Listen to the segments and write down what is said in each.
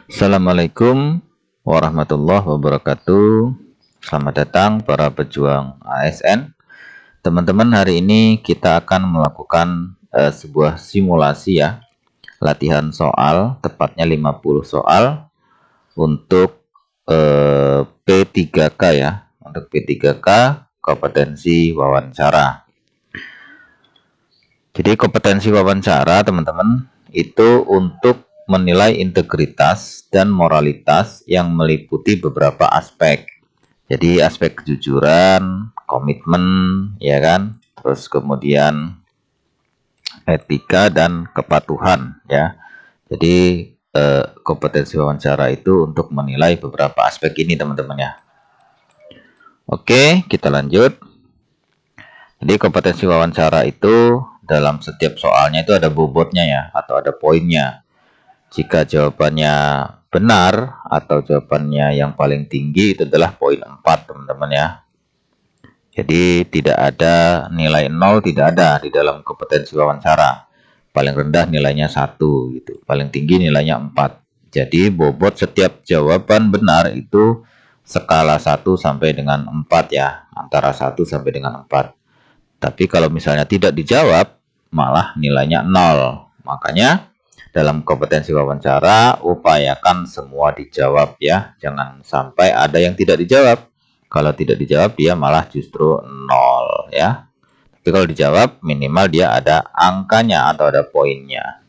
Assalamualaikum warahmatullahi wabarakatuh. Selamat datang para pejuang ASN. Teman-teman, hari ini kita akan melakukan sebuah simulasi ya. Latihan soal, tepatnya 50 soal untuk P3K ya. Untuk P3K kompetensi wawancara. Jadi kompetensi wawancara teman-teman itu untuk menilai integritas dan moralitas yang meliputi beberapa aspek. Jadi aspek kejujuran, komitmen, ya kan, terus kemudian etika dan kepatuhan, ya. Jadi kompetensi wawancara itu untuk menilai beberapa aspek ini teman-teman ya. Oke, kita lanjut. Jadi kompetensi wawancara itu dalam setiap soalnya itu ada bobotnya ya, atau ada poinnya. Jika jawabannya benar atau jawabannya yang paling tinggi itu adalah poin 4 teman-teman ya. Jadi tidak ada nilai 0, tidak ada di dalam kompetensi wawancara. Paling rendah nilainya 1 gitu, paling tinggi nilainya 4. Jadi bobot setiap jawaban benar itu skala 1 sampai dengan 4 ya, antara 1 sampai dengan 4. Tapi kalau misalnya tidak dijawab, malah nilainya 0. Makanya dalam kompetensi wawancara, upayakan semua dijawab ya. Jangan sampai ada yang tidak dijawab. Kalau tidak dijawab, dia malah justru 0 ya. Tapi kalau dijawab, minimal dia ada angkanya atau ada poinnya.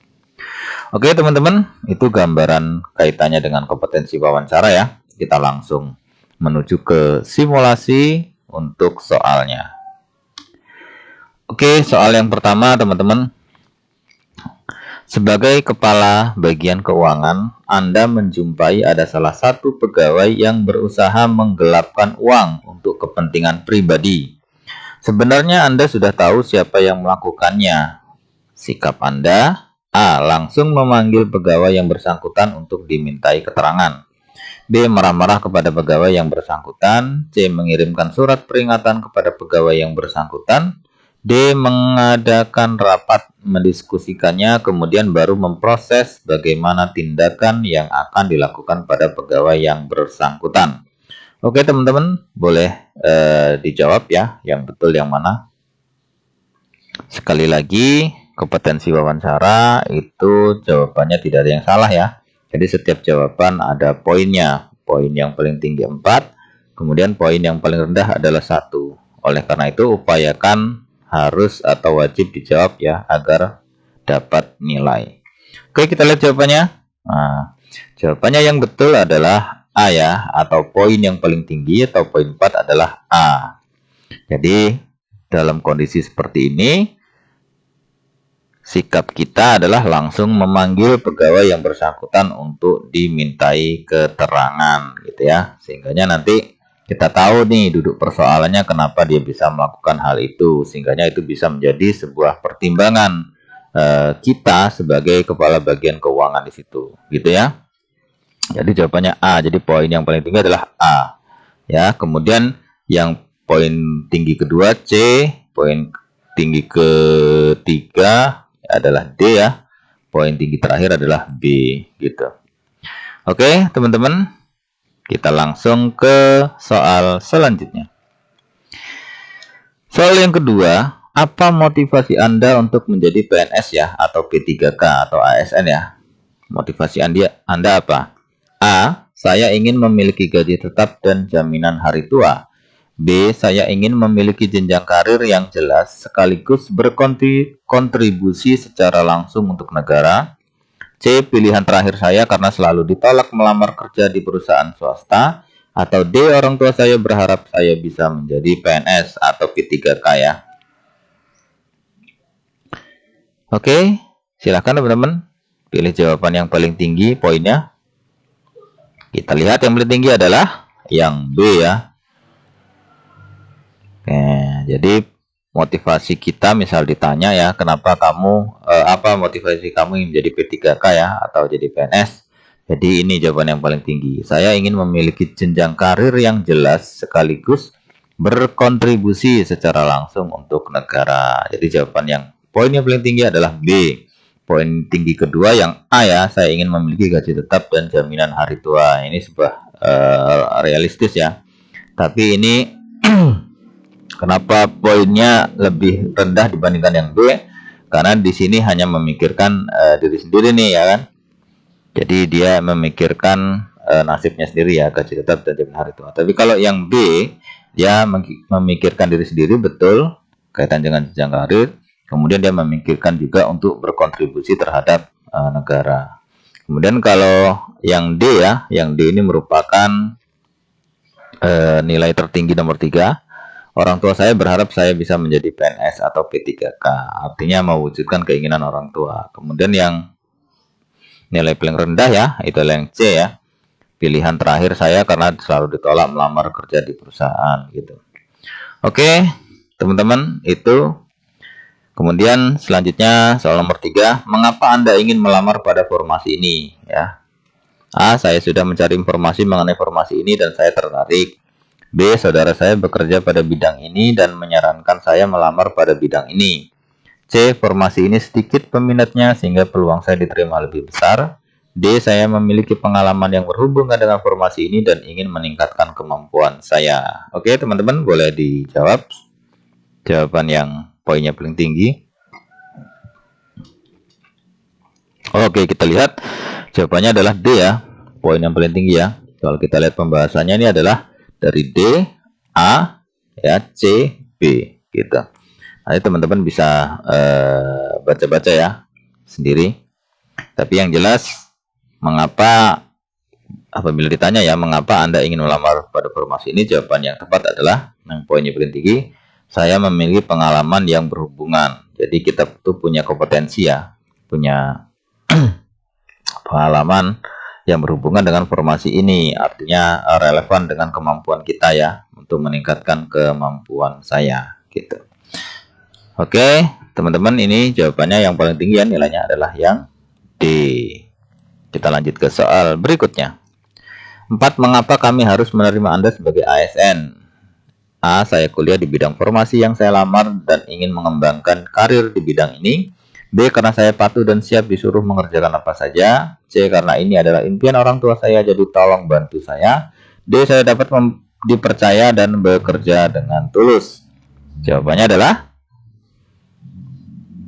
Oke teman-teman, itu gambaran kaitannya dengan kompetensi wawancara ya. Kita langsung menuju ke simulasi untuk soalnya. Oke, soal yang pertama teman-teman. Sebagai kepala bagian keuangan, Anda menjumpai ada salah satu pegawai yang berusaha menggelapkan uang untuk kepentingan pribadi. Sebenarnya Anda sudah tahu siapa yang melakukannya. Sikap Anda: A. Langsung memanggil pegawai yang bersangkutan untuk dimintai keterangan. B. Marah-marah kepada pegawai yang bersangkutan. C. Mengirimkan surat peringatan kepada pegawai yang bersangkutan. D. Mengadakan rapat mendiskusikannya, kemudian baru memproses bagaimana tindakan yang akan dilakukan pada pegawai yang bersangkutan. Oke teman-teman, boleh dijawab ya, yang betul yang mana. Sekali lagi, kompetensi wawancara itu jawabannya tidak ada yang salah ya. Jadi setiap jawaban ada poinnya. Poin yang paling tinggi 4, kemudian poin yang paling rendah adalah 1. Oleh karena itu, upayakan harus atau wajib dijawab ya, agar dapat nilai. Oke, kita lihat jawabannya. Nah, jawabannya yang betul adalah A ya, atau poin yang paling tinggi atau poin 4 adalah A. Jadi dalam kondisi seperti ini, sikap kita adalah langsung memanggil pegawai yang bersangkutan untuk dimintai keterangan gitu ya. Sehingganya nanti kita tahu nih duduk persoalannya kenapa dia bisa melakukan hal itu. Sehingganya itu bisa menjadi sebuah pertimbangan kita sebagai kepala bagian keuangan di situ gitu ya. Jadi jawabannya A. Jadi poin yang paling tinggi adalah A ya. Kemudian yang poin tinggi kedua C, poin tinggi ketiga adalah D ya. Poin tinggi terakhir adalah B gitu. Oke teman-teman, kita langsung ke soal selanjutnya. Soal yang kedua, apa motivasi Anda untuk menjadi PNS ya, atau P3K atau ASN ya? Motivasi Anda apa? A. Saya ingin memiliki gaji tetap dan jaminan hari tua. B. Saya ingin memiliki jenjang karir yang jelas sekaligus berkontribusi secara langsung untuk negara. C. Pilihan terakhir saya karena selalu ditolak melamar kerja di perusahaan swasta. Atau D. Orang tua saya berharap saya bisa menjadi PNS atau P3K ya. Oke, silakan teman-teman pilih jawaban yang paling tinggi poinnya. Kita lihat yang paling tinggi adalah yang B ya. Oke, jadi motivasi kita misal ditanya ya, kenapa kamu apa motivasi kamu ingin menjadi P3K ya atau jadi PNS? Jadi ini jawaban yang paling tinggi. Saya ingin memiliki jenjang karir yang jelas sekaligus berkontribusi secara langsung untuk negara. Jadi jawaban yang poin yang paling tinggi adalah B. poin tinggi kedua yang A ya, saya ingin memiliki gaji tetap dan jaminan hari tua. Ini sebuah realistis ya. Tapi ini kenapa poinnya lebih rendah dibandingkan yang B? Karena di sini hanya memikirkan diri sendiri nih ya kan. Jadi dia memikirkan nasibnya sendiri ya, gaji tetap dan jaminan hari tua. Tapi kalau yang B, dia memikirkan diri sendiri, betul, kaitan dengan jenjang karir. Kemudian dia memikirkan juga untuk berkontribusi terhadap negara. Kemudian kalau yang D ya, yang D ini merupakan nilai tertinggi nomor 3. Orang tua saya berharap saya bisa menjadi PNS atau P3K. Artinya mewujudkan keinginan orang tua. Kemudian yang nilai paling rendah ya, itu yang C ya. Pilihan terakhir saya karena selalu ditolak melamar kerja di perusahaan gitu. Oke, teman-teman, itu. Kemudian selanjutnya soal nomor 3, mengapa Anda ingin melamar pada formasi ini ya? A, saya sudah mencari informasi mengenai formasi ini dan saya tertarik. B, saudara saya bekerja pada bidang ini dan menyarankan saya melamar pada bidang ini. C, formasi ini sedikit peminatnya sehingga peluang saya diterima lebih besar. D, saya memiliki pengalaman yang berhubungan dengan formasi ini dan ingin meningkatkan kemampuan saya. Oke, teman-teman, boleh dijawab jawaban yang poinnya paling tinggi. Oke, kita lihat jawabannya adalah D ya, poin yang paling tinggi ya. Kalau kita lihat pembahasannya ini adalah dari D, A, ya, C, B gitu. Nanti teman-teman bisa baca-baca ya sendiri. Tapi yang jelas, mengapa, apabila ditanya ya, mengapa Anda ingin melamar pada formasi ini, jawaban yang tepat adalah yang poinnya paling tinggi, saya memiliki pengalaman yang berhubungan. Jadi kita tuh punya kompetensi ya, punya pengalaman yang berhubungan dengan formasi ini, artinya relevan dengan kemampuan kita ya, untuk meningkatkan kemampuan saya gitu. Oke, teman-teman, ini jawabannya yang paling tinggi ya, nilainya adalah yang D. Kita lanjut ke soal berikutnya. 4. Mengapa kami harus menerima Anda sebagai ASN? A, saya kuliah di bidang formasi yang saya lamar dan ingin mengembangkan karir di bidang ini. B, karena saya patuh dan siap disuruh mengerjakan apa saja. C, karena ini adalah impian orang tua saya, jadi tolong bantu saya. D, saya dapat dipercaya dan bekerja dengan tulus. Jawabannya adalah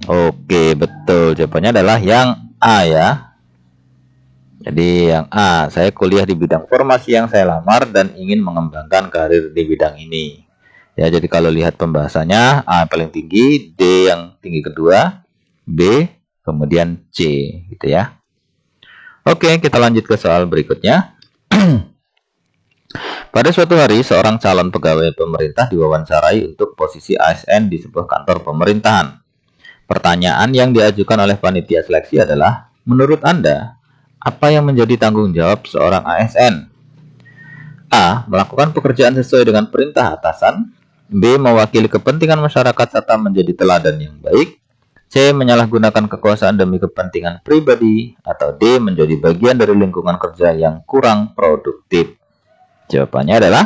oke, betul. Jawabannya adalah yang A ya. Jadi yang A, saya kuliah di bidang formasi yang saya lamar dan ingin mengembangkan karir di bidang ini. Ya, jadi kalau lihat pembahasannya, A paling tinggi, D yang tinggi kedua, B, kemudian C, gitu ya. Oke, kita lanjut ke soal berikutnya. Pada suatu hari, seorang calon pegawai pemerintah diwawancarai untuk posisi ASN di sebuah kantor pemerintahan. Pertanyaan yang diajukan oleh panitia seleksi adalah, menurut Anda, apa yang menjadi tanggung jawab seorang ASN? A, melakukan pekerjaan sesuai dengan perintah atasan. B, mewakili kepentingan masyarakat serta menjadi teladan yang baik. C, menyalahgunakan kekuasaan demi kepentingan pribadi. Atau D, menjadi bagian dari lingkungan kerja yang kurang produktif. Jawabannya adalah,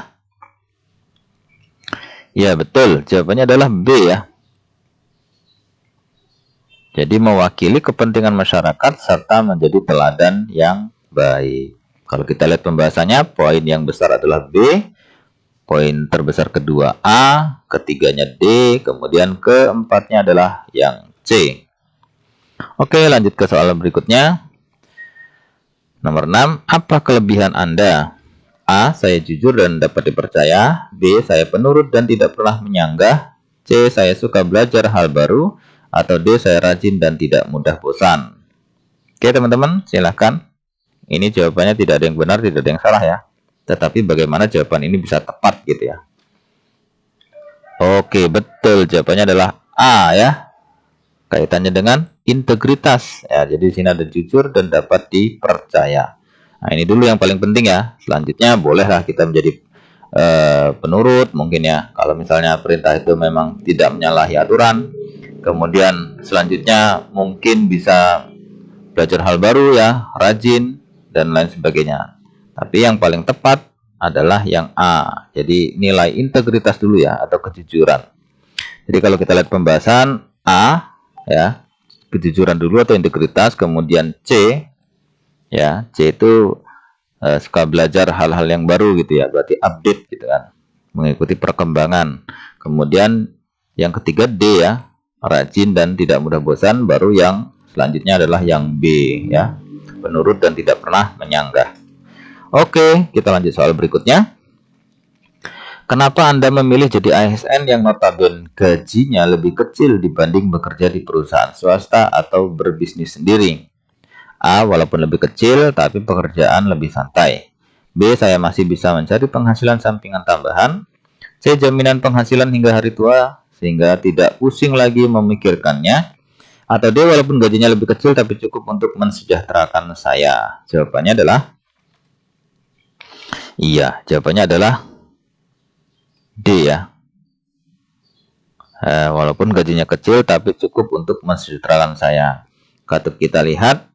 ya betul, jawabannya adalah B ya. Jadi mewakili kepentingan masyarakat serta menjadi teladan yang baik. Kalau kita lihat pembahasannya, poin yang besar adalah B, poin terbesar kedua A, ketiganya D, kemudian keempatnya adalah yang C. Oke, lanjut ke soal berikutnya. Nomor 6, apa kelebihan Anda? A, saya jujur dan dapat dipercaya. B, saya penurut dan tidak pernah menyanggah. C, saya suka belajar hal baru. Atau D, saya rajin dan tidak mudah bosan. Oke teman-teman, silahkan. Ini jawabannya tidak ada yang benar, tidak ada yang salah ya. Tetapi bagaimana jawaban ini bisa tepat gitu ya. Oke, betul, jawabannya adalah A ya. Kaitannya dengan integritas ya. Jadi di sini ada jujur dan dapat dipercaya. Nah, ini dulu yang paling penting ya. Selanjutnya bolehlah kita menjadi penurut mungkin ya. Kalau misalnya perintah itu memang tidak menyalahi aturan. Kemudian selanjutnya mungkin bisa belajar hal baru ya, rajin dan lain sebagainya. Tapi yang paling tepat adalah yang A. Jadi nilai integritas dulu ya, atau kejujuran. Jadi kalau kita lihat pembahasan A ya, kejujuran dulu atau integritas, kemudian C, ya, C itu suka belajar hal-hal yang baru gitu ya, berarti update gitu kan, mengikuti perkembangan. Kemudian yang ketiga D ya, rajin dan tidak mudah bosan. Baru yang selanjutnya adalah yang B ya, penurut dan tidak pernah menyanggah. Oke, kita lanjut soal berikutnya. Kenapa Anda memilih jadi ASN yang notabene gajinya lebih kecil dibanding bekerja di perusahaan swasta atau berbisnis sendiri? A. Walaupun lebih kecil, tapi pekerjaan lebih santai. B. Saya masih bisa mencari penghasilan sampingan tambahan. C. Jaminan penghasilan hingga hari tua, sehingga tidak pusing lagi memikirkannya. Atau D. Walaupun gajinya lebih kecil, tapi cukup untuk mensejahterakan saya. Jawabannya adalah jawabannya adalah D ya. Walaupun gajinya kecil tapi cukup untuk mensejahterakan saya. Kalau kita lihat,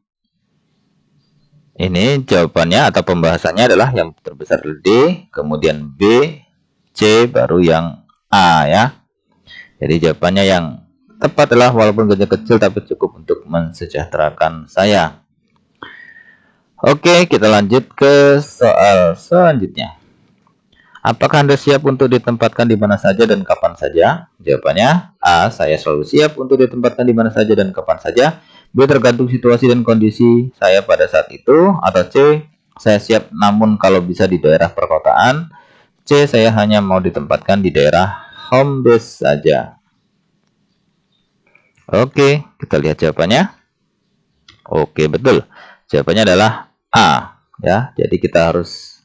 ini jawabannya atau pembahasannya adalah yang terbesar D, kemudian B, C, baru yang A ya. Jadi jawabannya yang tepat adalah walaupun gajinya kecil tapi cukup untuk mensejahterakan saya. Oke, kita lanjut ke soal selanjutnya. Apakah Anda siap untuk ditempatkan di mana saja dan kapan saja? Jawabannya A. Saya selalu siap untuk ditempatkan di mana saja dan kapan saja. B. Tergantung situasi dan kondisi saya pada saat itu. Atau C. Saya siap namun kalau bisa di daerah perkotaan. C. Saya hanya mau ditempatkan di daerah home base saja. Oke, kita lihat jawabannya. Oke, betul. Jawabannya adalah A ya. Jadi kita harus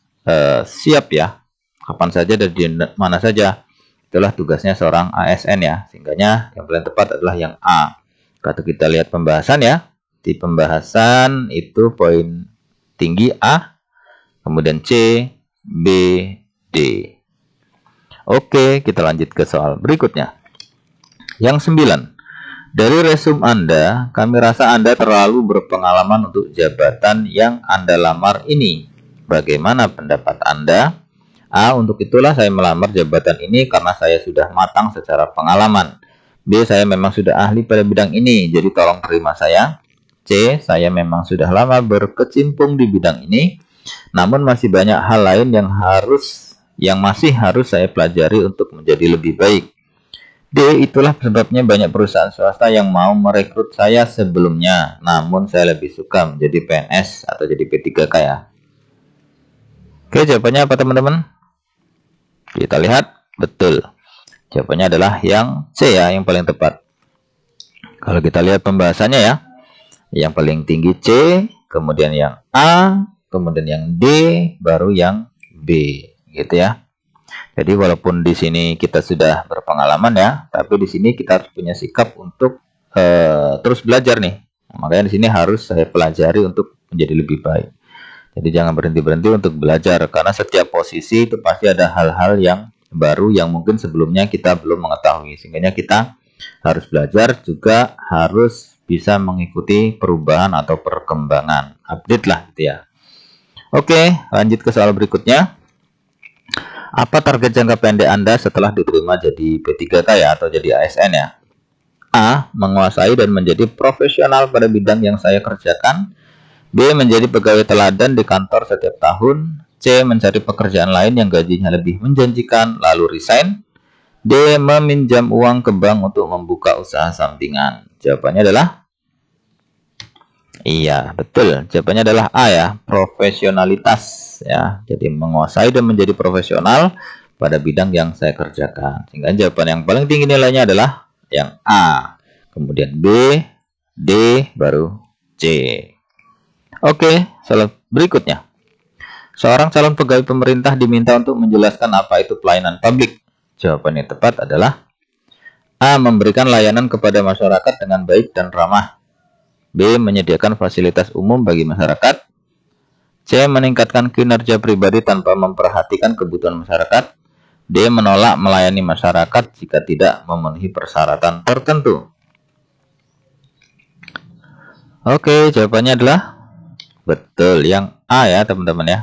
siap ya, kapan saja dan di mana saja. Itulah tugasnya seorang ASN ya. Sehingganya yang paling tepat adalah yang A. Kalau kita lihat pembahasan ya, di pembahasan itu poin tinggi A, kemudian C, B, D. Oke, kita lanjut ke soal berikutnya. Yang 9. Dari resume Anda, kami rasa Anda terlalu berpengalaman untuk jabatan yang Anda lamar ini. Bagaimana pendapat Anda? A. Untuk itulah saya melamar jabatan ini karena saya sudah matang secara pengalaman. B. Saya memang sudah ahli pada bidang ini, jadi tolong terima saya. C. Saya memang sudah lama berkecimpung di bidang ini, namun masih banyak hal lain yang masih harus saya pelajari untuk menjadi lebih baik. D. Itulah sebabnya banyak perusahaan swasta yang mau merekrut saya sebelumnya, namun saya lebih suka menjadi PNS atau jadi P3K ya. Oke, jawabannya apa teman-teman? Kita lihat, betul. Jawabannya adalah yang C ya, yang paling tepat. Kalau kita lihat pembahasannya ya, yang paling tinggi C, kemudian yang A, kemudian yang D, baru yang B, gitu ya. Jadi walaupun di sini kita sudah berpengalaman ya, tapi di sini kita harus punya sikap untuk terus belajar nih. Makanya di sini harus saya pelajari untuk menjadi lebih baik. Jadi jangan berhenti-berhenti untuk belajar, karena setiap posisi itu pasti ada hal-hal yang baru yang mungkin sebelumnya kita belum mengetahui. Sehingga kita harus belajar, juga harus bisa mengikuti perubahan atau perkembangan. Update lah gitu ya. Oke, lanjut ke soal berikutnya. Apa target jangka pendek Anda setelah diterima jadi P3K ya, atau jadi ASN ya? A. Menguasai dan menjadi profesional pada bidang yang saya kerjakan. B. Menjadi pegawai teladan di kantor setiap tahun. C. Mencari pekerjaan lain yang gajinya lebih menjanjikan, lalu resign. D. Meminjam uang ke bank untuk membuka usaha sampingan. Jawabannya adalah betul. Jawabannya adalah A ya, profesionalitas ya. Jadi menguasai dan menjadi profesional pada bidang yang saya kerjakan. Sehingga jawaban yang paling tinggi nilainya adalah yang A. Kemudian B, D, baru C. Oke, soal berikutnya. Seorang calon pegawai pemerintah diminta untuk menjelaskan apa itu pelayanan publik. Jawaban yang tepat adalah A. Memberikan layanan kepada masyarakat dengan baik dan ramah. B. Menyediakan fasilitas umum bagi masyarakat. C. Meningkatkan kinerja pribadi tanpa memperhatikan kebutuhan masyarakat. D. Menolak melayani masyarakat jika tidak memenuhi persyaratan tertentu. Oke, jawabannya adalah betul, yang A ya teman-teman ya.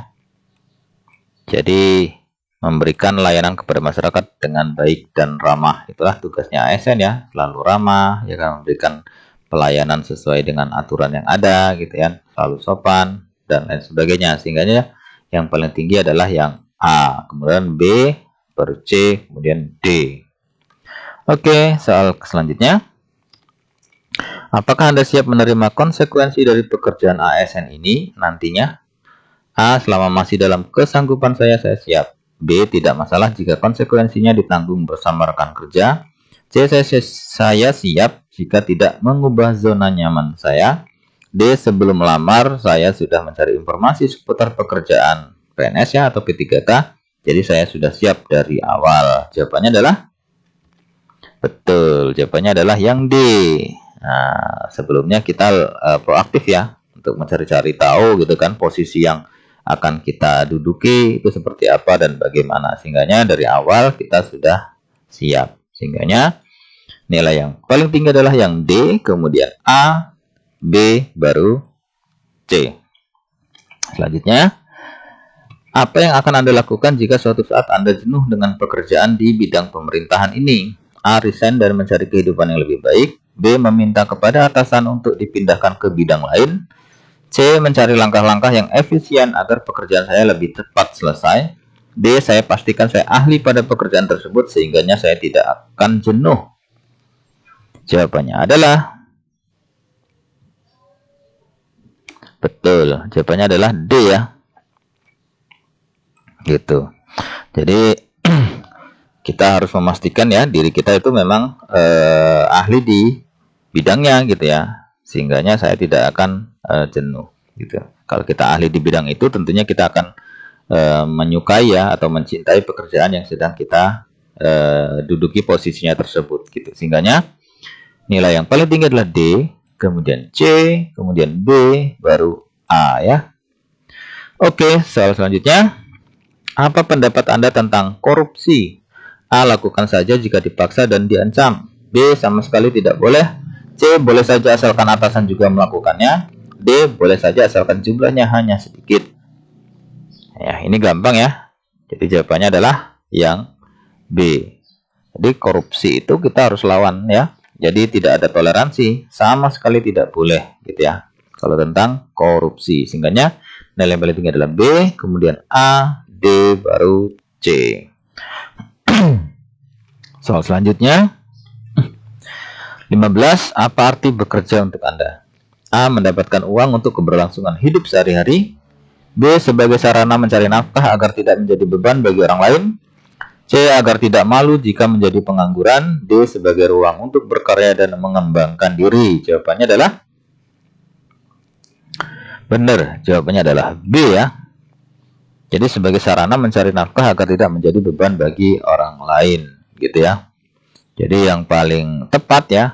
Jadi memberikan layanan kepada masyarakat dengan baik dan ramah, itulah tugasnya ASN ya. Selalu ramah, ya kan, memberikan pelayanan sesuai dengan aturan yang ada gitu ya, selalu sopan dan lain sebagainya. Sehingga yang paling tinggi adalah yang A, kemudian B, baru C, kemudian D. Oke, soal selanjutnya. Apakah Anda siap menerima konsekuensi dari pekerjaan ASN ini nantinya? A. Selama masih dalam kesanggupan saya siap. B. Tidak masalah jika konsekuensinya ditanggung bersama rekan kerja. C. Saya siap jika tidak mengubah zona nyaman saya. D. Sebelum melamar, saya sudah mencari informasi seputar pekerjaan PNS ya atau P3K. Jadi saya sudah siap dari awal. Jawabannya adalah betul. Jawabannya adalah yang D. Nah, sebelumnya kita proaktif ya untuk mencari-cari tahu gitu kan posisi yang akan kita duduki itu seperti apa dan bagaimana. Sehingganya dari awal kita sudah siap. Sehingganya nilai yang paling tinggi adalah yang D, kemudian A, B, baru C. Selanjutnya, apa yang akan Anda lakukan jika suatu saat Anda jenuh dengan pekerjaan di bidang pemerintahan ini? A. Resign dan mencari kehidupan yang lebih baik. B. Meminta kepada atasan untuk dipindahkan ke bidang lain. C. Mencari langkah-langkah yang efisien agar pekerjaan saya lebih cepat selesai. D. Saya pastikan saya ahli pada pekerjaan tersebut sehingganya saya tidak akan jenuh. Jawabannya adalah betul. Jawabannya adalah D ya. Gitu. Jadi kita harus memastikan ya diri kita itu memang ahli di bidangnya gitu ya. Sehingganya saya tidak akan jenuh gitu. Kalau kita ahli di bidang itu tentunya kita akan menyukai ya atau mencintai pekerjaan yang sedang kita duduki posisinya tersebut gitu. Sehingganya nilai yang paling tinggi adalah D, kemudian C, kemudian B, baru A ya. Oke, soal selanjutnya. Apa pendapat Anda tentang korupsi? A. Lakukan saja jika dipaksa dan diancam. B. Sama sekali tidak boleh. C. Boleh saja asalkan atasan juga melakukannya. D. Boleh saja asalkan jumlahnya hanya sedikit. Ya, ini gampang ya. Jadi jawabannya adalah yang B. Jadi korupsi itu kita harus lawan ya. Jadi tidak ada toleransi, sama sekali tidak boleh gitu ya. Kalau tentang korupsi, sehingganya nilai yang paling tinggi adalah B, kemudian A, D, baru C. Soal selanjutnya 15. Apa arti bekerja untuk Anda? A. Mendapatkan uang untuk keberlangsungan hidup sehari-hari. B. Sebagai sarana mencari nafkah agar tidak menjadi beban bagi orang lain. C. Agar tidak malu jika menjadi pengangguran. D. Sebagai ruang untuk berkarya dan mengembangkan diri. Jawabannya adalah benar. Jawabannya adalah B ya. Jadi sebagai sarana mencari nafkah agar tidak menjadi beban bagi orang lain, gitu ya. Jadi yang paling tepat ya,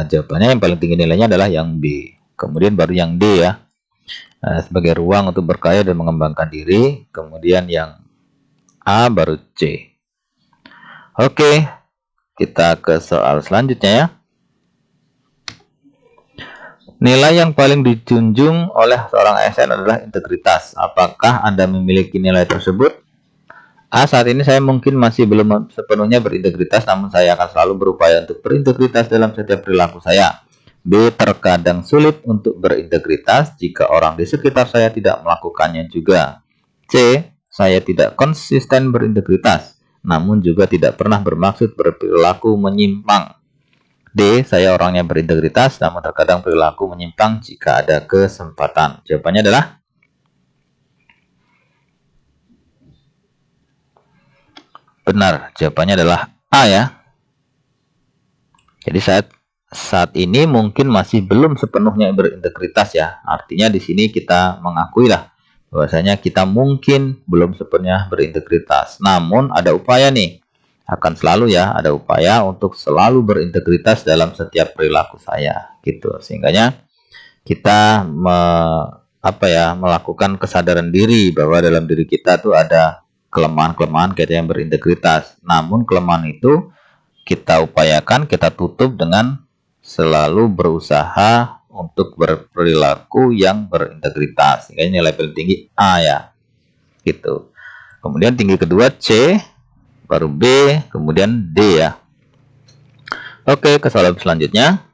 jawabannya yang paling tinggi nilainya adalah yang B. Kemudian baru yang D ya, sebagai ruang untuk berkarya dan mengembangkan diri. Kemudian yang A baru C. Oke, kita ke soal selanjutnya ya. Nilai yang paling dijunjung oleh seorang ASN adalah integritas. Apakah Anda memiliki nilai tersebut? A. Saat ini saya mungkin masih belum sepenuhnya berintegritas, namun saya akan selalu berupaya untuk berintegritas dalam setiap perilaku saya. B. Terkadang sulit untuk berintegritas jika orang di sekitar saya tidak melakukannya juga. C. Saya tidak konsisten berintegritas, namun juga tidak pernah bermaksud berperilaku menyimpang. D. Saya orangnya berintegritas, namun terkadang perilaku menyimpang jika ada kesempatan. Jawabannya adalah benar. Jawabannya adalah A ya. Jadi saat ini mungkin masih belum sepenuhnya berintegritas ya. Artinya di sini kita mengakui lah bahwasanya kita mungkin belum sepenuhnya berintegritas. Namun ada upaya nih. Akan selalu ya ada upaya untuk selalu berintegritas dalam setiap perilaku saya gitu. Sehingganya kita melakukan kesadaran diri bahwa dalam diri kita tuh ada kelemahan-kelemahan kita yang berintegritas. Namun kelemahan itu kita upayakan, kita tutup dengan selalu berusaha untuk berperilaku yang berintegritas. Sehingga nilai paling tinggi A ya. Gitu. Kemudian tinggi kedua C, baru B, kemudian D ya. Oke, ke soal selanjutnya.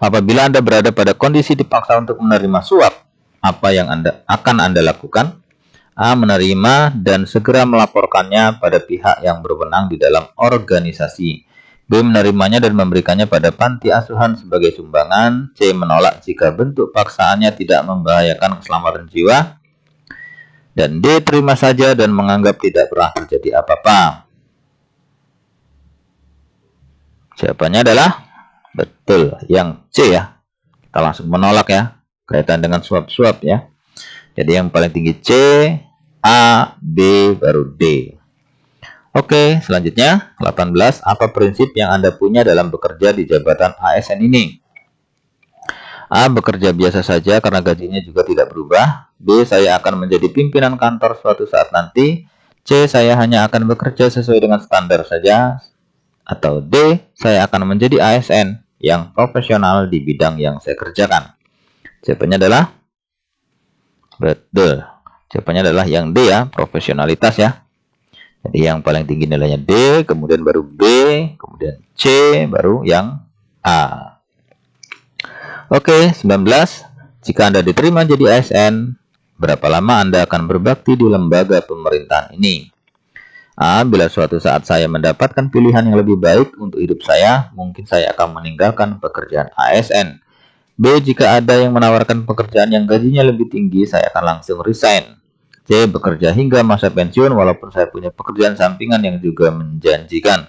Apabila Anda berada pada kondisi dipaksa untuk menerima suap, apa yang Anda lakukan? A. Menerima dan segera melaporkannya pada pihak yang berwenang di dalam organisasi. B. Menerimanya dan memberikannya pada panti asuhan sebagai sumbangan. C. Menolak jika bentuk paksaannya tidak membahayakan keselamatan jiwa. Dan D. Terima saja dan menganggap tidak pernah terjadi apa-apa. Jawabannya adalah betul, yang C ya. Kita langsung menolak ya, kaitan dengan suap-suap ya. Jadi yang paling tinggi C, A, B, baru D. Oke, selanjutnya 18. Apa prinsip yang Anda punya dalam bekerja di jabatan ASN ini? A. Bekerja biasa saja karena gajinya juga tidak berubah. B. Saya akan menjadi pimpinan kantor suatu saat nanti. C. Saya hanya akan bekerja sesuai dengan standar saja. Atau D. Saya akan menjadi ASN yang profesional di bidang yang saya kerjakan. Jawabannya adalah betul. Jawabannya adalah yang D ya, profesionalitas ya. Jadi yang paling tinggi nilainya D, kemudian baru B, kemudian C, baru yang A. Oke, 19. Jika Anda diterima jadi ASN, berapa lama Anda akan berbakti di lembaga pemerintahan ini? A. Bila suatu saat saya mendapatkan pilihan yang lebih baik untuk hidup saya, mungkin saya akan meninggalkan pekerjaan ASN. B. Jika ada yang menawarkan pekerjaan yang gajinya lebih tinggi, saya akan langsung resign. C. Bekerja hingga masa pensiun walaupun saya punya pekerjaan sampingan yang juga menjanjikan.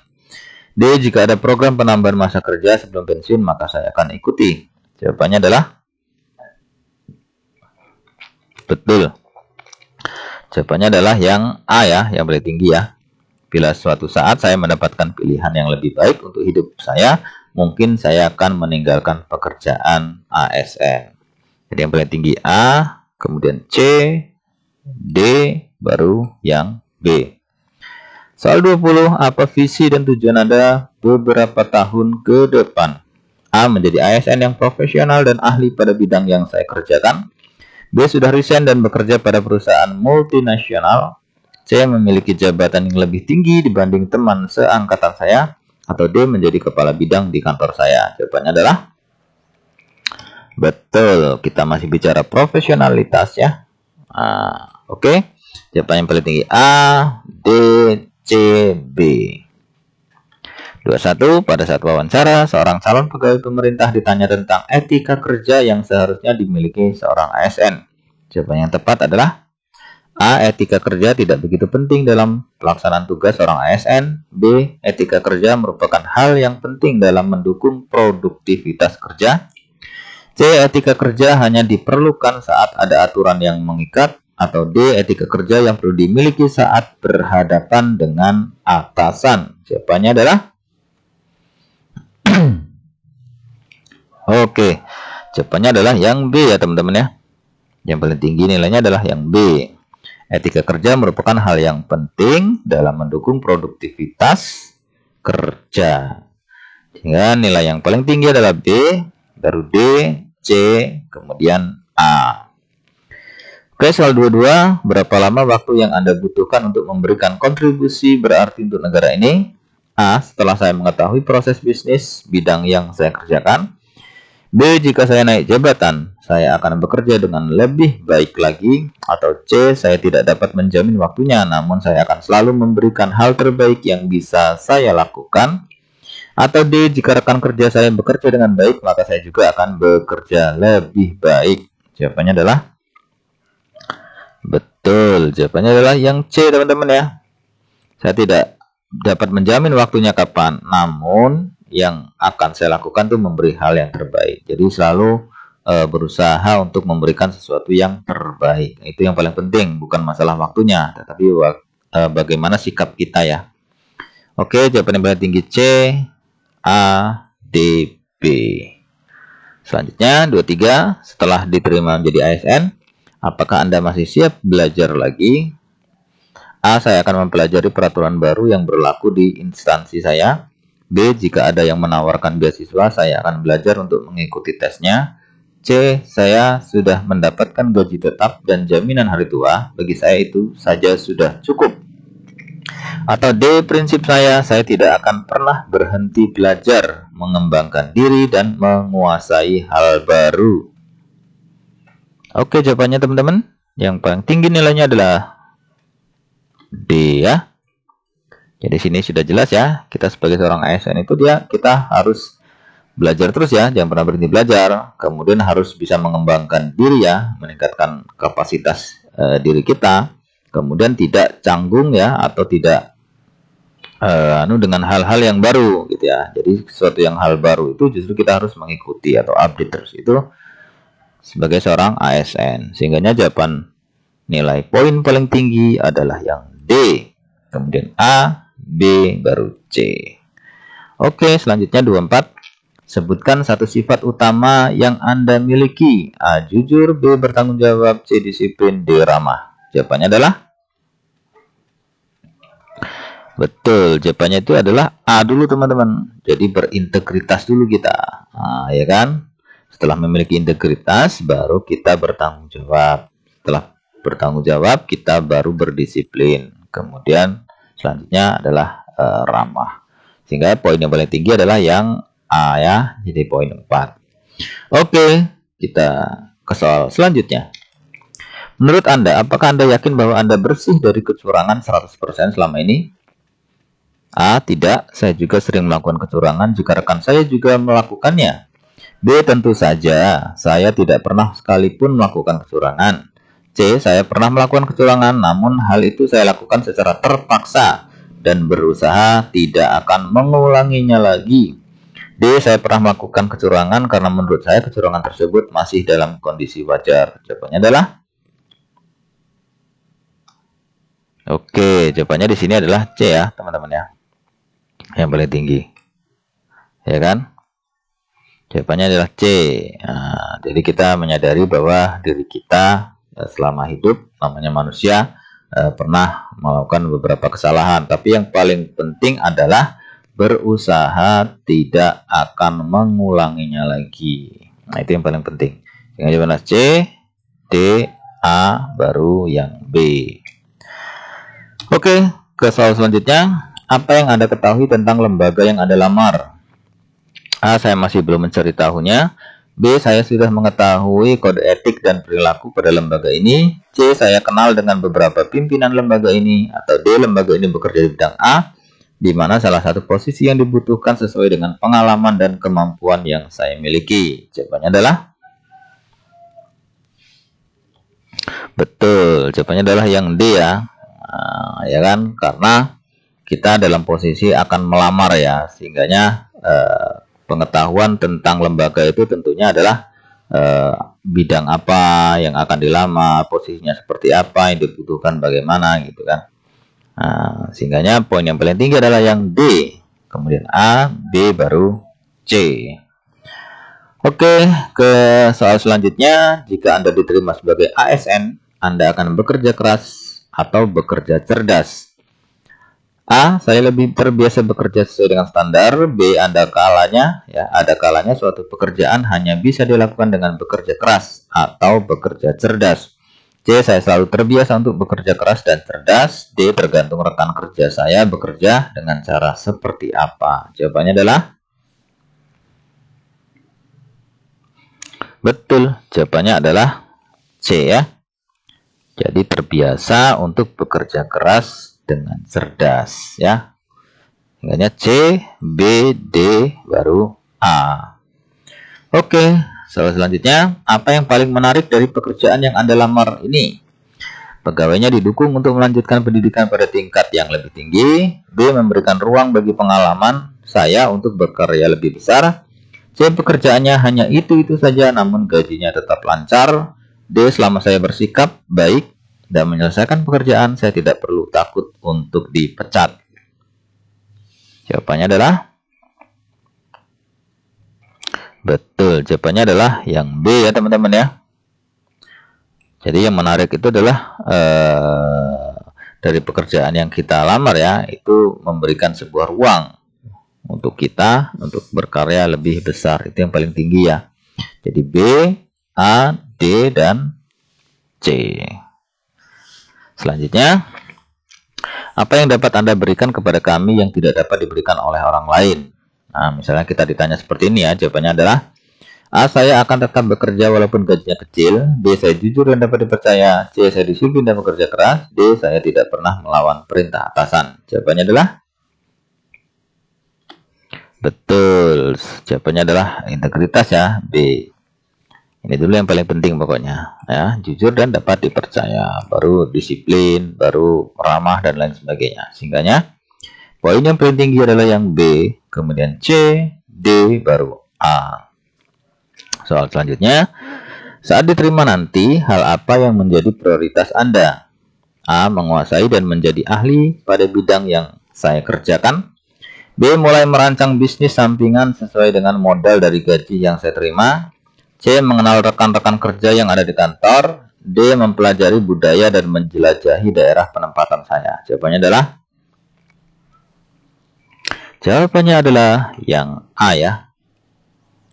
D. Jika ada program penambahan masa kerja sebelum pensiun, maka saya akan ikuti. Jawabannya adalah betul. Jawabannya adalah yang A ya, yang paling tinggi ya. Bila suatu saat saya mendapatkan pilihan yang lebih baik untuk hidup saya, mungkin saya akan meninggalkan pekerjaan ASN. Jadi yang paling tinggi A, kemudian C, D, baru yang B. Soal 20, apa visi dan tujuan Anda beberapa tahun ke depan? A. Menjadi ASN yang profesional dan ahli pada bidang yang saya kerjakan. B. Sudah resign dan bekerja pada perusahaan multinasional. C. Memiliki jabatan yang lebih tinggi dibanding teman seangkatan saya. Atau D. Menjadi kepala bidang di kantor saya. Jawabannya adalah betul. Kita masih bicara profesionalitas ya. Oke. Jawaban yang paling tinggi A, D, C, B. 21. Pada saat wawancara, seorang calon pegawai pemerintah ditanya tentang etika kerja yang seharusnya dimiliki seorang ASN. Jawaban yang tepat adalah A. Etika kerja tidak begitu penting dalam pelaksanaan tugas seorang ASN. B. Etika kerja merupakan hal yang penting dalam mendukung produktivitas kerja. C. Etika kerja hanya diperlukan saat ada aturan yang mengikat. Atau D. Etika kerja yang perlu dimiliki saat berhadapan dengan atasan. Jawabannya adalah Oke. Jawabannya adalah yang B ya teman-teman ya. Yang paling tinggi nilainya adalah yang B. Etika kerja merupakan hal yang penting dalam mendukung produktivitas kerja. Sehingga nilai yang paling tinggi adalah B, baru D, C, kemudian A. Oke, soal 22. Berapa lama waktu yang Anda butuhkan untuk memberikan kontribusi berarti untuk negara ini? A. Setelah saya mengetahui proses bisnis bidang yang saya kerjakan. B. Jika saya naik jabatan, saya akan bekerja dengan lebih baik lagi. Atau C. Saya tidak dapat menjamin waktunya, namun saya akan selalu memberikan hal terbaik yang bisa saya lakukan. Atau D. Jika rekan kerja saya bekerja dengan baik, maka saya juga akan bekerja lebih baik. Jawabannya adalah betul. Jawabannya adalah yang C teman-teman ya. Saya tidak dapat menjamin waktunya kapan, namun yang akan saya lakukan itu memberi hal yang terbaik. Jadi selalu berusaha untuk memberikan sesuatu yang terbaik. Itu yang paling penting, bukan masalah waktunya, tetapi bagaimana sikap kita ya. Oke, jawaban yang paling tinggi C, A, D, B. Selanjutnya 23. Setelah diterima menjadi ASN, apakah Anda masih siap belajar lagi? A. Saya akan mempelajari peraturan baru yang berlaku di instansi saya. B. Jika ada yang menawarkan beasiswa, saya akan belajar untuk mengikuti tesnya. C. Saya sudah mendapatkan gaji tetap dan jaminan hari tua. Bagi saya itu saja sudah cukup. Atau D. Prinsip saya tidak akan pernah berhenti belajar mengembangkan diri dan menguasai hal baru. Oke, jawabannya teman-teman. Yang paling tinggi nilainya adalah D ya. Jadi sini sudah jelas ya. Kita sebagai seorang ASN itu kita harus belajar terus ya. Jangan pernah berhenti belajar. Kemudian harus bisa mengembangkan diri ya, meningkatkan kapasitas diri kita. Kemudian tidak canggung ya, atau tidak dengan hal-hal yang baru gitu ya. Jadi sesuatu yang hal baru itu justru kita harus mengikuti atau update terus. Itu sebagai seorang ASN. Sehingganya jawaban nilai poin paling tinggi adalah yang D, kemudian A, B, baru C. Oke, selanjutnya 24. Sebutkan satu sifat utama yang Anda miliki. A, jujur, B, bertanggung jawab, C, disiplin, D, ramah. Jawabannya adalah betul, jawabannya itu adalah A dulu teman-teman. Jadi berintegritas dulu kita. Nah, ya kan? Setelah memiliki integritas, baru kita bertanggung jawab. Setelah bertanggung jawab, kita baru berdisiplin. Kemudian selanjutnya adalah ramah. Sehingga poin yang paling tinggi adalah yang A ya. Jadi poin 4. Oke, kita ke soal selanjutnya. Menurut Anda, apakah Anda yakin bahwa Anda bersih dari kecurangan 100% selama ini? A, tidak. Saya juga sering melakukan kecurangan jika rekan saya juga melakukannya. B, tentu saja, saya tidak pernah sekalipun melakukan kecurangan. C, saya pernah melakukan kecurangan, namun hal itu saya lakukan secara terpaksa dan berusaha tidak akan mengulanginya lagi. D, saya pernah melakukan kecurangan karena menurut saya kecurangan tersebut masih dalam kondisi wajar. Jawabannya adalah oke, jawabannya di sini adalah C ya, teman-teman ya. Yang paling tinggi. Ya kan? Jawabannya adalah C. Nah, jadi kita menyadari bahwa diri kita selama hidup, namanya manusia, pernah melakukan beberapa kesalahan. Tapi yang paling penting adalah berusaha tidak akan mengulanginya lagi. Nah, itu yang paling penting. Yang jawabannya C, D, A, baru yang B. Oke, ke soal selanjutnya. Apa yang Anda ketahui tentang lembaga yang Anda lamar? A, saya masih belum mencari tahunya. B, saya sudah mengetahui kode etik dan perilaku pada lembaga ini. C, saya kenal dengan beberapa pimpinan lembaga ini. Atau D, lembaga ini bekerja di bidang A, di mana salah satu posisi yang dibutuhkan sesuai dengan pengalaman dan kemampuan yang saya miliki. Jawabannya adalah betul, jawabannya adalah yang D ya. Nah, ya kan, karena kita dalam posisi akan melamar ya, sehingganya pengetahuan tentang lembaga itu tentunya adalah bidang apa yang akan dilamar, posisinya seperti apa, yang dibutuhkan bagaimana gitu kan. Nah, sehingganya poin yang paling tinggi adalah yang D, kemudian A, B, baru C. Oke, ke soal selanjutnya. Jika Anda diterima sebagai ASN, Anda akan bekerja keras atau bekerja cerdas? A, saya lebih terbiasa bekerja sesuai dengan standar. B, ada kalanya suatu pekerjaan hanya bisa dilakukan dengan bekerja keras atau bekerja cerdas. C, saya selalu terbiasa untuk bekerja keras dan cerdas. D, tergantung rekan kerja saya bekerja dengan cara seperti apa. Jawabannya adalah betul, jawabannya adalah C ya. Jadi terbiasa untuk bekerja keras dengan cerdas ya. Ingatnya C, B, D, baru A. Oke, soal selanjutnya, apa yang paling menarik dari pekerjaan yang Anda lamar ini? Pegawainya didukung untuk melanjutkan pendidikan pada tingkat yang lebih tinggi. B, memberikan ruang bagi pengalaman saya untuk berkarya lebih besar. C, pekerjaannya hanya itu-itu saja namun gajinya tetap lancar. D, selama saya bersikap baik dan menyelesaikan pekerjaan, saya tidak perlu takut untuk dipecat. Jawabannya adalah betul, jawabannya adalah yang B ya teman-teman ya. Jadi yang menarik itu adalah dari pekerjaan yang kita lamar ya, itu memberikan sebuah ruang untuk kita untuk berkarya lebih besar. Itu yang paling tinggi ya. Jadi B, A, D, dan C. Selanjutnya, apa yang dapat Anda berikan kepada kami yang tidak dapat diberikan oleh orang lain? Nah, misalnya kita ditanya seperti ini ya, jawabannya adalah A. Saya akan tetap bekerja walaupun gajinya kecil. B. Saya jujur dan dapat dipercaya. C. Saya disiplin dan bekerja keras. D. Saya tidak pernah melawan perintah atasan. Jawabannya adalah betul. Jawabannya adalah integritas ya, B. Ini dulu yang paling penting pokoknya ya, jujur dan dapat dipercaya, baru disiplin, baru ramah dan lain sebagainya. Sehingganya poin yang paling tinggi adalah yang B, kemudian C, D, baru A. Soal selanjutnya, saat diterima nanti, hal apa yang menjadi prioritas Anda? A. Menguasai dan menjadi ahli pada bidang yang saya kerjakan. B. Mulai merancang bisnis sampingan sesuai dengan modal dari gaji yang saya terima. C. Mengenal rekan-rekan kerja yang ada di kantor. D. Mempelajari budaya dan menjelajahi daerah penempatan saya. Jawabannya adalah yang A ya.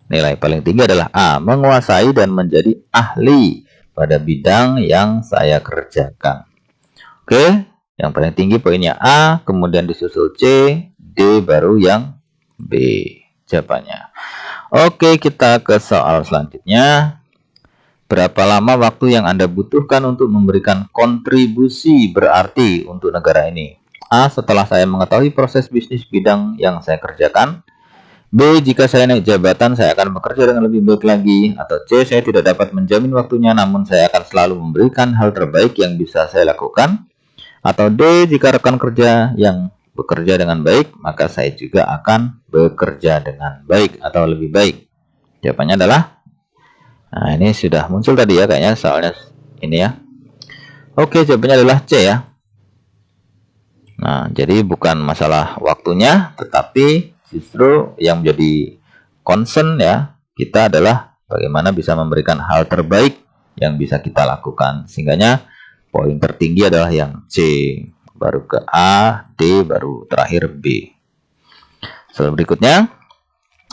Nilai paling tinggi adalah A. Menguasai dan menjadi ahli pada bidang yang saya kerjakan. Oke, yang paling tinggi poinnya A, kemudian disusul C, D, baru yang B. Jawabannya. Oke, kita ke soal selanjutnya. Berapa lama waktu yang Anda butuhkan untuk memberikan kontribusi berarti untuk negara ini? A. Setelah saya mengetahui proses bisnis bidang yang saya kerjakan. B. Jika saya naik jabatan, saya akan bekerja dengan lebih baik lagi. Atau C. Saya tidak dapat menjamin waktunya, namun saya akan selalu memberikan hal terbaik yang bisa saya lakukan. Atau D. Jika rekan kerja yang bekerja dengan baik, maka saya juga akan bekerja dengan baik atau lebih baik. Jawabannya adalah, nah ini sudah muncul tadi ya kayaknya soalnya ini ya. Oke, jawabannya adalah C ya. Nah, jadi bukan masalah waktunya, tetapi justru yang menjadi concern ya kita adalah bagaimana bisa memberikan hal terbaik yang bisa kita lakukan. Sehingganya poin tertinggi adalah yang C, baru ke A, D, baru terakhir B. Soal berikutnya,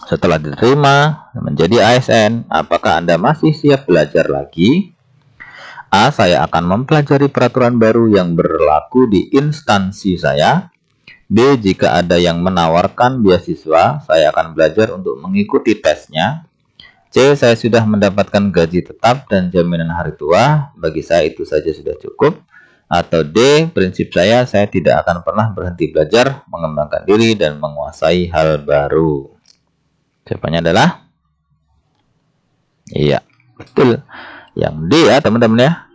setelah diterima menjadi ASN, apakah Anda masih siap belajar lagi? A. Saya akan mempelajari peraturan baru yang berlaku di instansi saya. B. Jika ada yang menawarkan beasiswa, saya akan belajar untuk mengikuti tesnya. C. Saya sudah mendapatkan gaji tetap dan jaminan hari tua. Bagi saya itu saja sudah cukup. Atau D. Prinsip saya tidak akan pernah berhenti belajar, mengembangkan diri, dan menguasai hal baru. Jawabannya adalah iya, betul. Yang D ya teman-teman ya.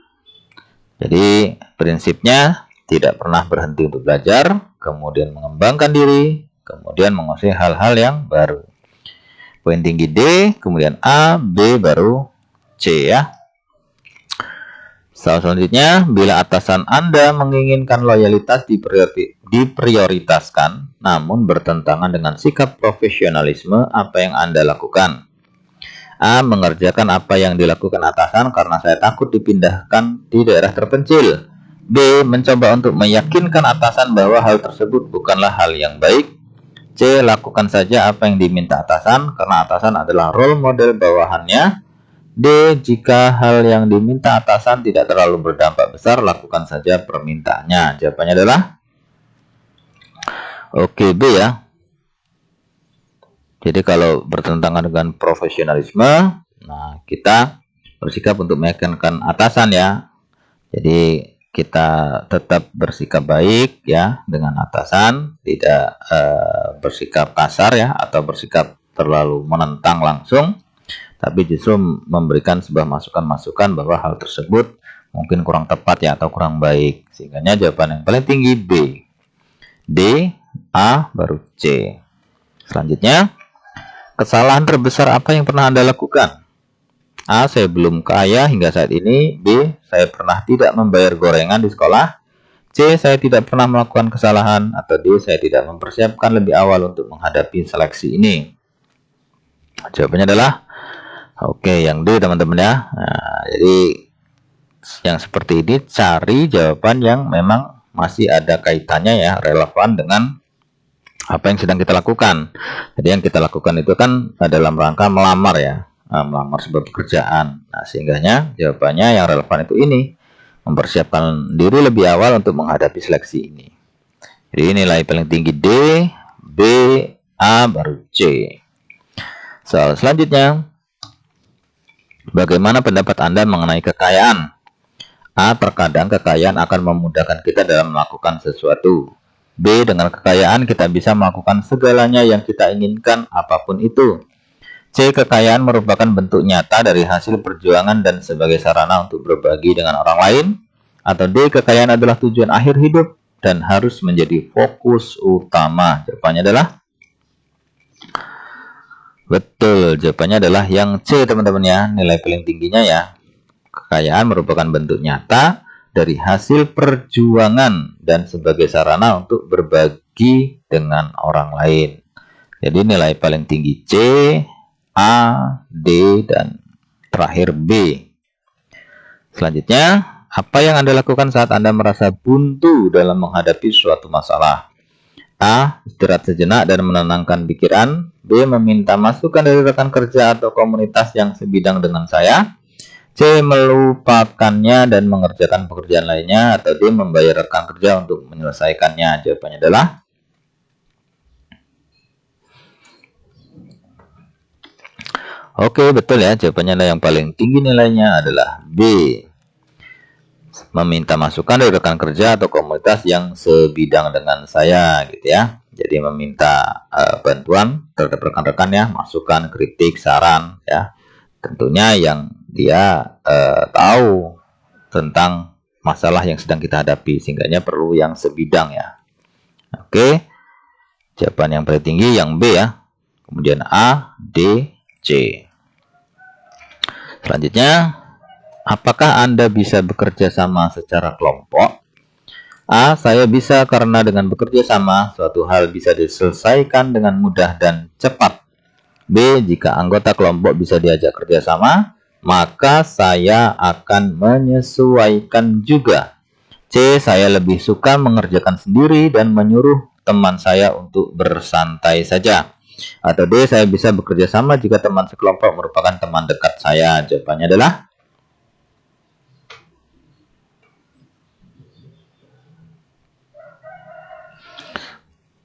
Jadi prinsipnya tidak pernah berhenti untuk belajar, kemudian mengembangkan diri, kemudian menguasai hal-hal yang baru. Poin tinggi D, kemudian A, B, baru C ya. Soal selanjutnya, bila atasan Anda menginginkan loyalitas diprioritaskan, namun bertentangan dengan sikap profesionalisme, apa yang Anda lakukan? A. Mengerjakan apa yang dilakukan atasan karena saya takut dipindahkan di daerah terpencil. B. Mencoba untuk meyakinkan atasan bahwa hal tersebut bukanlah hal yang baik. C. Lakukan saja apa yang diminta atasan karena atasan adalah role model bawahannya. D. Jika hal yang diminta atasan tidak terlalu berdampak besar, lakukan saja permintaannya. Jawabannya adalah oke, B ya. Jadi kalau bertentangan dengan profesionalisme, nah kita bersikap untuk meyakinkan atasan ya. Jadi kita tetap bersikap baik ya dengan atasan, tidak bersikap kasar ya atau bersikap terlalu menentang langsung, tapi justru memberikan sebuah masukan-masukan bahwa hal tersebut mungkin kurang tepat ya atau kurang baik. Sehingga jawaban yang paling tinggi B. D, A, baru C. Selanjutnya, kesalahan terbesar apa yang pernah Anda lakukan? A. Saya belum kaya hingga saat ini. B. Saya pernah tidak membayar gorengan di sekolah. C. Saya tidak pernah melakukan kesalahan. Atau D. Saya tidak mempersiapkan lebih awal untuk menghadapi seleksi ini. Jawabannya adalah oke, yang D teman-teman ya. Nah, jadi yang seperti ini cari jawaban yang memang masih ada kaitannya ya, relevan dengan apa yang sedang kita lakukan. Jadi yang kita lakukan itu kan dalam rangka melamar ya, melamar sebuah pekerjaan. Nah, sehingganya jawabannya yang relevan itu ini, mempersiapkan diri lebih awal untuk menghadapi seleksi ini. Jadi nilai paling tinggi D, B, A baru C. Soal selanjutnya, bagaimana pendapat Anda mengenai kekayaan? A. Terkadang kekayaan akan memudahkan kita dalam melakukan sesuatu. B. Dengan kekayaan kita bisa melakukan segalanya yang kita inginkan, apapun itu. C. Kekayaan merupakan bentuk nyata dari hasil perjuangan dan sebagai sarana untuk berbagi dengan orang lain. Atau D. Kekayaan adalah tujuan akhir hidup dan harus menjadi fokus utama. Jawabannya adalah betul. Jawabannya adalah yang C, teman-teman ya. Nilai paling tingginya ya. Kekayaan merupakan bentuk nyata dari hasil perjuangan dan sebagai sarana untuk berbagi dengan orang lain. Jadi nilai paling tinggi C, A, D, dan terakhir B. Selanjutnya, apa yang Anda lakukan saat Anda merasa buntu dalam menghadapi suatu masalah? A. Istirahat sejenak dan menenangkan pikiran. B. Meminta masukan dari rekan kerja atau komunitas yang sebidang dengan saya. C. Melupakannya dan mengerjakan pekerjaan lainnya. Atau D. Membayar rekan kerja untuk menyelesaikannya. Jawabannya adalah oke, betul ya. Jawabannya adalah yang paling tinggi nilainya adalah B. Meminta masukan dari rekan kerja atau komunitas yang sebidang dengan saya gitu ya. Jadi meminta bantuan terhadap rekan-rekan ya, masukan, kritik, saran ya. Tentunya yang dia tahu tentang masalah yang sedang kita hadapi, sehingga perlu yang sebidang ya. Oke. Jawaban yang paling tinggi yang B ya. Kemudian A, D, C. Selanjutnya, apakah Anda bisa bekerja sama secara kelompok? A. Saya bisa karena dengan bekerja sama, suatu hal bisa diselesaikan dengan mudah dan cepat. B. Jika anggota kelompok bisa diajak kerjasama, maka saya akan menyesuaikan juga. C. Saya lebih suka mengerjakan sendiri dan menyuruh teman saya untuk bersantai saja. Atau D. Saya bisa bekerja sama jika teman sekelompok merupakan teman dekat saya. Jawabannya adalah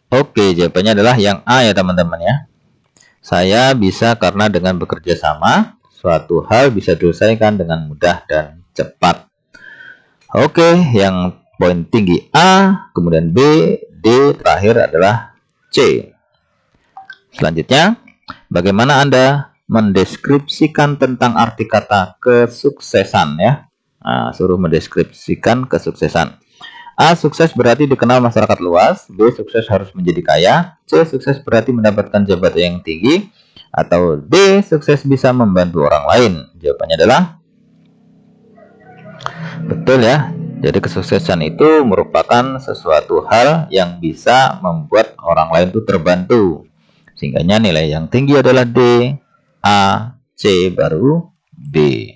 oke, jawabannya adalah yang A ya teman-teman ya. Saya bisa karena dengan bekerja sama, suatu hal bisa diselesaikan dengan mudah dan cepat. Oke, yang poin tinggi A, kemudian B, D, terakhir adalah C. Selanjutnya, bagaimana Anda mendeskripsikan tentang arti kata kesuksesan ya? Nah, suruh mendeskripsikan kesuksesan. A. Sukses berarti dikenal masyarakat luas. B. Sukses harus menjadi kaya. C. Sukses berarti mendapatkan jabatan yang tinggi. Atau D. Sukses bisa membantu orang lain. Jawabannya adalah betul ya. Jadi kesuksesan itu merupakan sesuatu hal yang bisa membuat orang lain itu terbantu. Sehingga nilai yang tinggi adalah D, A, C, baru B.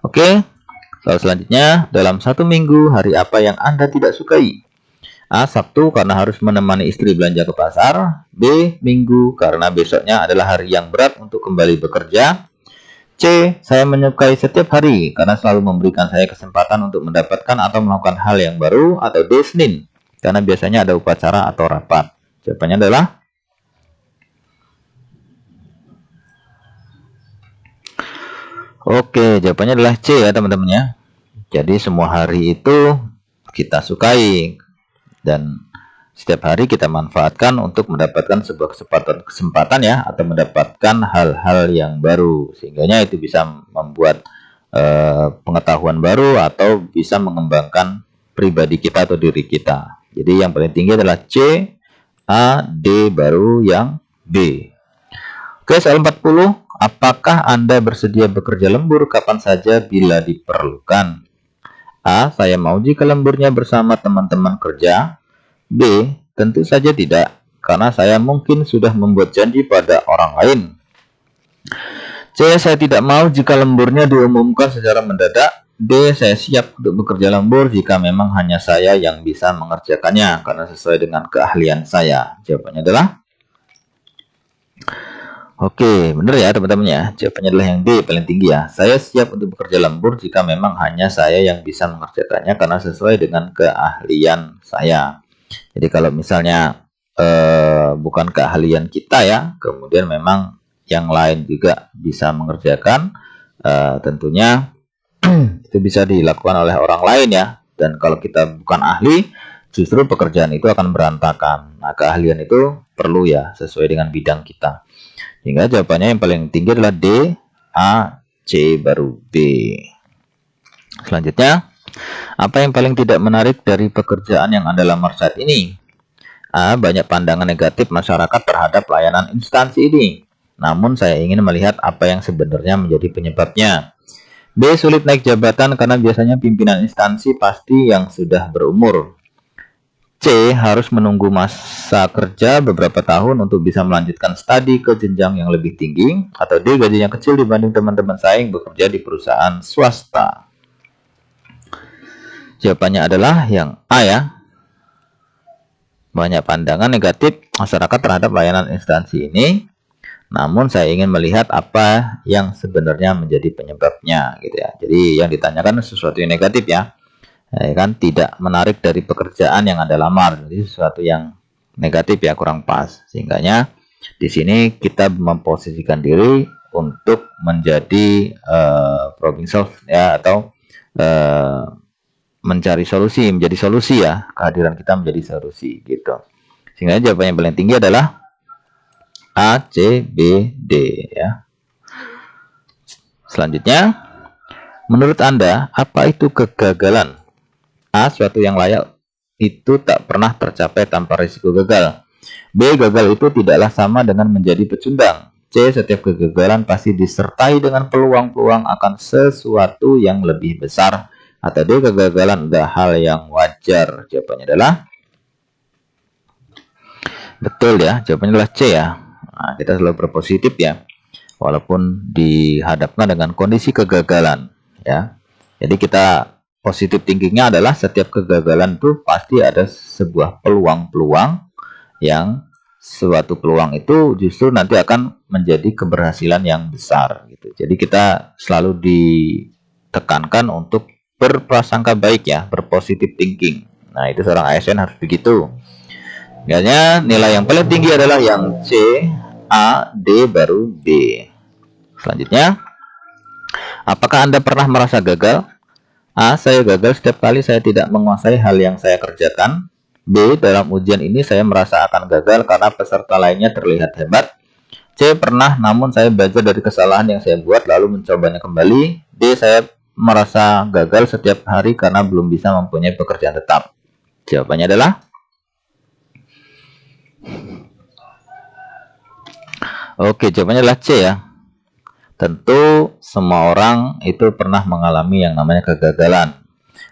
Oke. Soal selanjutnya, dalam satu minggu, hari apa yang Anda tidak sukai? A. Sabtu karena harus menemani istri belanja ke pasar. B. Minggu karena besoknya adalah hari yang berat untuk kembali bekerja. C. Saya menyukai setiap hari karena selalu memberikan saya kesempatan untuk mendapatkan atau melakukan hal yang baru. Atau D. Senin karena biasanya ada upacara atau rapat. Jawabannya adalah oke, jawabannya adalah C ya teman-teman ya. Jadi semua hari itu kita sukai dan setiap hari kita manfaatkan untuk mendapatkan sebuah kesempatan ya, atau mendapatkan hal-hal yang baru, sehingga itu bisa membuat pengetahuan baru atau bisa mengembangkan pribadi kita atau diri kita. Jadi yang paling tinggi adalah C, A, D, baru yang B. Oke, soal 40. Apakah Anda bersedia bekerja lembur kapan saja bila diperlukan? A. Saya mau jika lemburnya bersama teman-teman kerja. B. Tentu saja tidak, karena saya mungkin sudah membuat janji pada orang lain. C. Saya tidak mau jika lemburnya diumumkan secara mendadak. D. Saya siap untuk bekerja lembur jika memang hanya saya yang bisa mengerjakannya, karena sesuai dengan keahlian saya. Jawabannya adalah oke, benar ya teman-teman ya. Jawabannya adalah yang D, paling tinggi ya. Saya siap untuk bekerja lembur jika memang hanya saya yang bisa mengerjakannya karena sesuai dengan keahlian saya. Jadi kalau misalnya bukan keahlian kita ya. Kemudian memang yang lain juga bisa mengerjakan, tentunya itu bisa dilakukan oleh orang lain ya. Dan kalau kita bukan ahli, justru pekerjaan itu akan berantakan. Nah, keahlian itu perlu ya, sesuai dengan bidang kita. Sehingga jawabannya yang paling tinggi adalah D, A, C, baru B. Selanjutnya, apa yang paling tidak menarik dari pekerjaan yang Anda lamar saat ini? A. Banyak pandangan negatif masyarakat terhadap layanan instansi ini. Namun saya ingin melihat apa yang sebenarnya menjadi penyebabnya. B. Sulit naik jabatan karena biasanya pimpinan instansi pasti yang sudah berumur. C. Harus menunggu masa kerja beberapa tahun untuk bisa melanjutkan studi ke jenjang yang lebih tinggi. Atau D. Gajinya kecil dibanding teman-teman saya yang bekerja di perusahaan swasta. Jawabannya adalah yang A ya. Banyak pandangan negatif masyarakat terhadap layanan instansi ini. Namun saya ingin melihat apa yang sebenarnya menjadi penyebabnya gitu ya. Jadi yang ditanyakan sesuatu yang negatif ya. Kan tidak menarik dari pekerjaan yang Anda lamar. Jadi sesuatu yang negatif ya, kurang pas. Sehingganya di sini kita memposisikan diri untuk menjadi problem solve ya, atau mencari solusi, menjadi solusi ya. Kehadiran kita menjadi solusi gitu. Sehingga jawaban yang paling tinggi adalah A, C, B, D ya. Selanjutnya, menurut Anda apa itu kegagalan? A. Suatu yang layak itu tak pernah tercapai tanpa risiko gagal. B. Gagal itu tidaklah sama dengan menjadi pecundang. C. Setiap kegagalan pasti disertai dengan peluang-peluang akan sesuatu yang lebih besar. Atau D. Kegagalan adalah hal yang wajar. Jawabannya adalah betul ya. Jawabannya adalah C ya. Nah, kita selalu berpositif ya, walaupun dihadapkan dengan kondisi kegagalan ya. Jadi kita positif thinkingnya adalah setiap kegagalan itu pasti ada sebuah peluang-peluang yang suatu peluang itu justru nanti akan menjadi keberhasilan yang besar gitu. Jadi kita selalu ditekankan untuk berprasangka baik ya, berpositif thinking. Nah, itu seorang ASN harus begitu. Biasanya nilai yang paling tinggi adalah yang C, A, D, baru B. Selanjutnya, apakah Anda pernah merasa gagal? A. Saya gagal setiap kali saya tidak menguasai hal yang saya kerjakan. B. Dalam ujian ini saya merasa akan gagal karena peserta lainnya terlihat hebat. C. Pernah, namun saya belajar dari kesalahan yang saya buat lalu mencobanya kembali. D. Saya merasa gagal setiap hari karena belum bisa mempunyai pekerjaan tetap. Jawabannya adalah oke, jawabannya adalah C ya. Tentu semua orang itu pernah mengalami yang namanya kegagalan.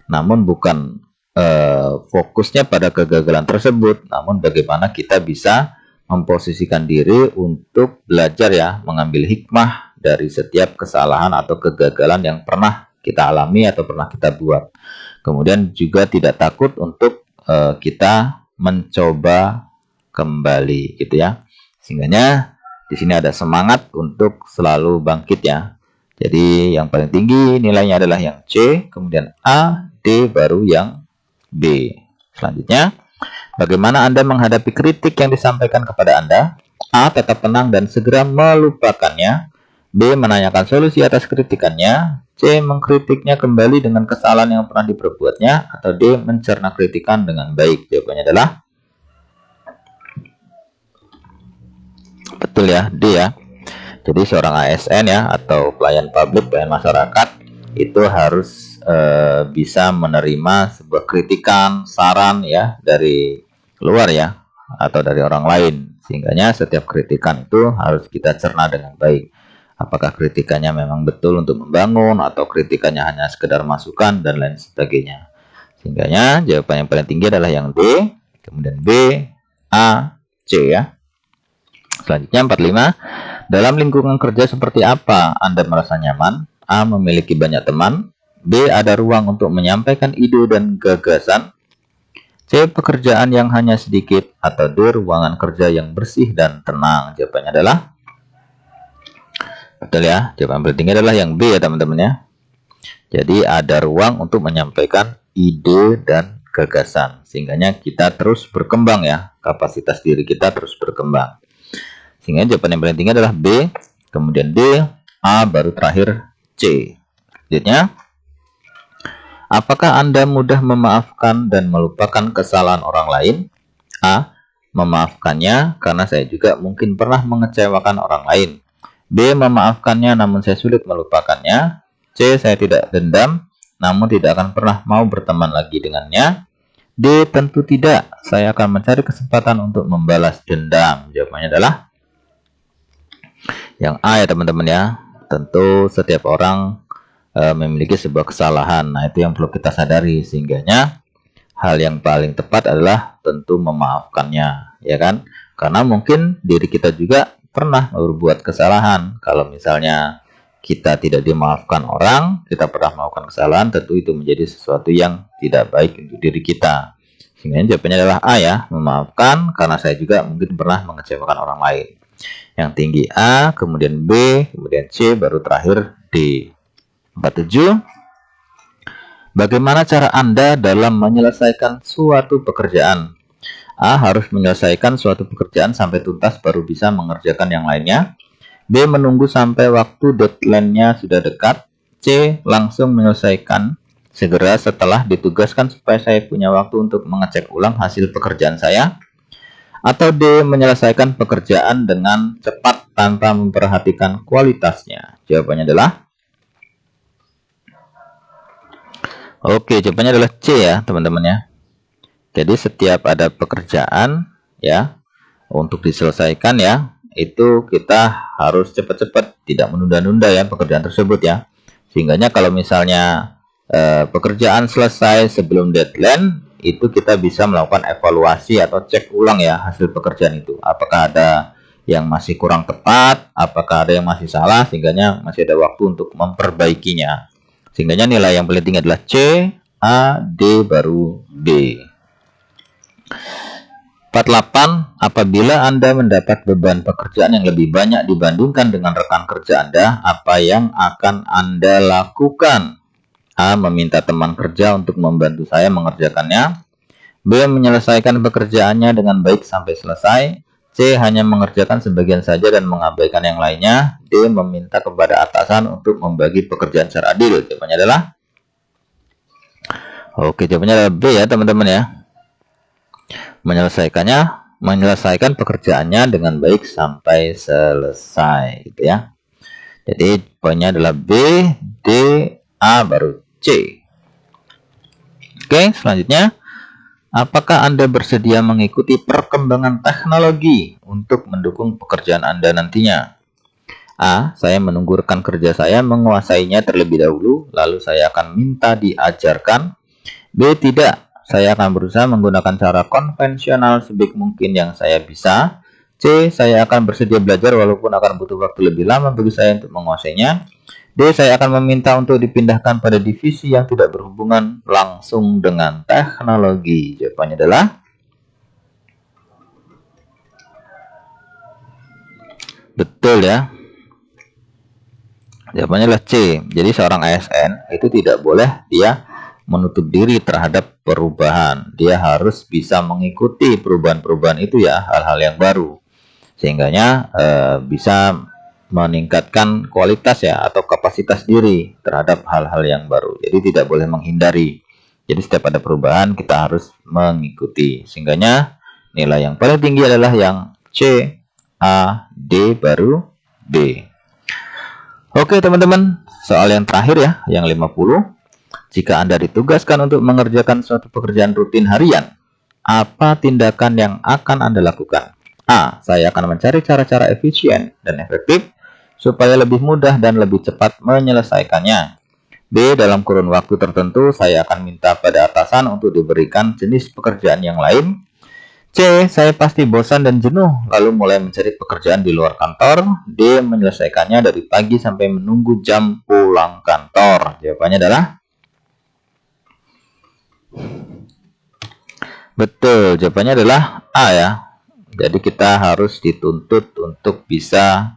Namun bukan fokusnya pada kegagalan tersebut, namun bagaimana kita bisa memposisikan diri untuk belajar ya, mengambil hikmah dari setiap kesalahan atau kegagalan yang pernah kita alami atau pernah kita buat. Kemudian juga tidak takut untuk kita mencoba kembali gitu ya. Sehingganya di sini ada semangat untuk selalu bangkit ya. Jadi yang paling tinggi nilainya adalah yang C, kemudian A, D, baru yang B. Selanjutnya, bagaimana Anda menghadapi kritik yang disampaikan kepada Anda? A. Tetap tenang dan segera melupakannya. B. Menanyakan solusi atas kritikannya. C. Mengkritiknya kembali dengan kesalahan yang pernah diperbuatnya. Atau D. Mencerna kritikan dengan baik. Jawabannya adalah betul ya, D ya. Jadi seorang ASN ya, atau pelayan publik, pelayan masyarakat, itu harus bisa menerima sebuah kritikan, saran ya dari luar ya, atau dari orang lain. Sehingganya setiap kritikan itu harus kita cerna dengan baik. Apakah kritikannya memang betul untuk membangun, atau kritikannya hanya sekedar masukan dan lain sebagainya. Sehingganya jawaban yang paling tinggi adalah yang D, kemudian B, A, C ya. Selanjutnya 45. Dalam lingkungan kerja seperti apa Anda merasa nyaman? A. Memiliki banyak teman. B. Ada ruang untuk menyampaikan ide dan gagasan. C. Pekerjaan yang hanya sedikit. Atau D. Ruangan kerja yang bersih dan tenang. Jawabannya adalah betul ya. Jawaban paling tinggi adalah yang B ya teman-teman ya. Jadi ada ruang untuk menyampaikan ide dan gagasan, sehingganya kita terus berkembang ya, kapasitas diri kita terus berkembang. Sehingga jawaban yang paling tinggi adalah B, kemudian D, A, baru terakhir C. Selanjutnya, apakah Anda mudah memaafkan dan melupakan kesalahan orang lain? A, memaafkannya karena saya juga mungkin pernah mengecewakan orang lain. B, memaafkannya namun saya sulit melupakannya. C, saya tidak dendam namun tidak akan pernah mau berteman lagi dengannya. D, tentu tidak, saya akan mencari kesempatan untuk membalas dendam. Jawabannya adalah yang A ya teman-teman ya. Tentu setiap orang memiliki sebuah kesalahan. Nah, itu yang perlu kita sadari, sehingganya hal yang paling tepat adalah tentu memaafkannya, ya kan? Karena mungkin diri kita juga pernah berbuat kesalahan. Kalau misalnya kita tidak dimaafkan orang, kita pernah melakukan kesalahan, tentu itu menjadi sesuatu yang tidak baik untuk diri kita. Sehingga jawabannya adalah A ya, memaafkan karena saya juga mungkin pernah mengecewakan orang lain. Yang tinggi A, kemudian B, kemudian C, baru terakhir D. 47. Bagaimana cara Anda dalam menyelesaikan suatu pekerjaan? A, harus menyelesaikan suatu pekerjaan sampai tuntas baru bisa mengerjakan yang lainnya. B, menunggu sampai waktu deadline-nya sudah dekat. C, langsung menyelesaikan segera setelah ditugaskan supaya saya punya waktu untuk mengecek ulang hasil pekerjaan saya. Atau D, menyelesaikan pekerjaan dengan cepat tanpa memperhatikan kualitasnya. Jawabannya adalah oke, jawabannya adalah C ya teman-teman ya. Jadi setiap ada pekerjaan ya untuk diselesaikan ya, itu kita harus cepat-cepat, tidak menunda-nunda ya pekerjaan tersebut ya. Sehingganya kalau misalnya pekerjaan selesai sebelum deadline, itu kita bisa melakukan evaluasi atau cek ulang ya hasil pekerjaan itu. Apakah ada yang masih kurang tepat, apakah ada yang masih salah, sehingganya masih ada waktu untuk memperbaikinya. Sehingganya nilai yang paling tinggi adalah C, A, D, baru B. 48. Apabila Anda mendapat beban pekerjaan yang lebih banyak dibandingkan dengan rekan kerja Anda, apa yang akan Anda lakukan? A, meminta teman kerja untuk membantu saya mengerjakannya. B, menyelesaikan pekerjaannya dengan baik sampai selesai. C, hanya mengerjakan sebagian saja dan mengabaikan yang lainnya. D, meminta kepada atasan untuk membagi pekerjaan secara adil. Jawabannya adalah oke, jawabannya adalah B ya teman-teman ya. Menyelesaikan pekerjaannya dengan baik sampai selesai gitu ya. Jadi poinnya adalah B, D, A, baru C. Oke, selanjutnya, apakah Anda bersedia mengikuti perkembangan teknologi untuk mendukung pekerjaan Anda nantinya? A, saya menunggu rekan kerja saya menguasainya terlebih dahulu, lalu saya akan minta diajarkan. B, tidak. Saya akan berusaha menggunakan cara konvensional sebaik mungkin yang saya bisa. C, saya akan bersedia belajar walaupun akan butuh waktu lebih lama bagi saya untuk menguasainya. D, saya akan meminta untuk dipindahkan pada divisi yang tidak berhubungan langsung dengan teknologi. Jawabannya adalah betul ya. Jawabannya adalah C. Jadi seorang ASN itu tidak boleh dia menutup diri terhadap perubahan. Dia harus bisa mengikuti perubahan-perubahan itu ya, hal-hal yang baru. Sehingganya bisa meningkatkan kualitas ya atau kapasitas diri terhadap hal-hal yang baru. Jadi tidak boleh menghindari. Jadi setiap ada perubahan kita harus mengikuti. Sehingganya nilai yang paling tinggi adalah yang C, A, D, baru B. Oke teman-teman, soal yang terakhir ya, yang 50. Jika Anda ditugaskan untuk mengerjakan suatu pekerjaan rutin harian, apa tindakan yang akan Anda lakukan? A, saya akan mencari cara-cara efisien dan efektif supaya lebih mudah dan lebih cepat menyelesaikannya. B, dalam kurun waktu tertentu, saya akan minta pada atasan untuk diberikan jenis pekerjaan yang lain. C, saya pasti bosan dan jenuh, lalu mulai mencari pekerjaan di luar kantor. D, menyelesaikannya dari pagi sampai menunggu jam pulang kantor. Jawabannya adalah betul, jawabannya adalah A ya. Jadi kita harus dituntut untuk bisa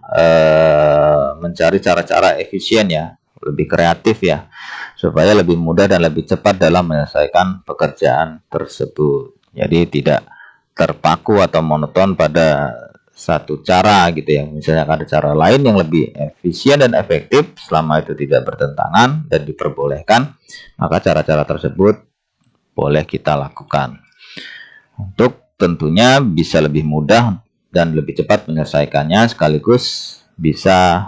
mencari cara-cara efisien ya, lebih kreatif ya. supaya lebih mudah dan lebih cepat dalam menyelesaikan pekerjaan tersebut. Jadi tidak terpaku atau monoton pada satu cara gitu ya. Misalnya ada cara lain yang lebih efisien dan efektif selama itu tidak bertentangan dan diperbolehkan, maka cara-cara tersebut boleh kita lakukan. Untuk tentunya bisa lebih mudah dan lebih cepat menyelesaikannya, sekaligus bisa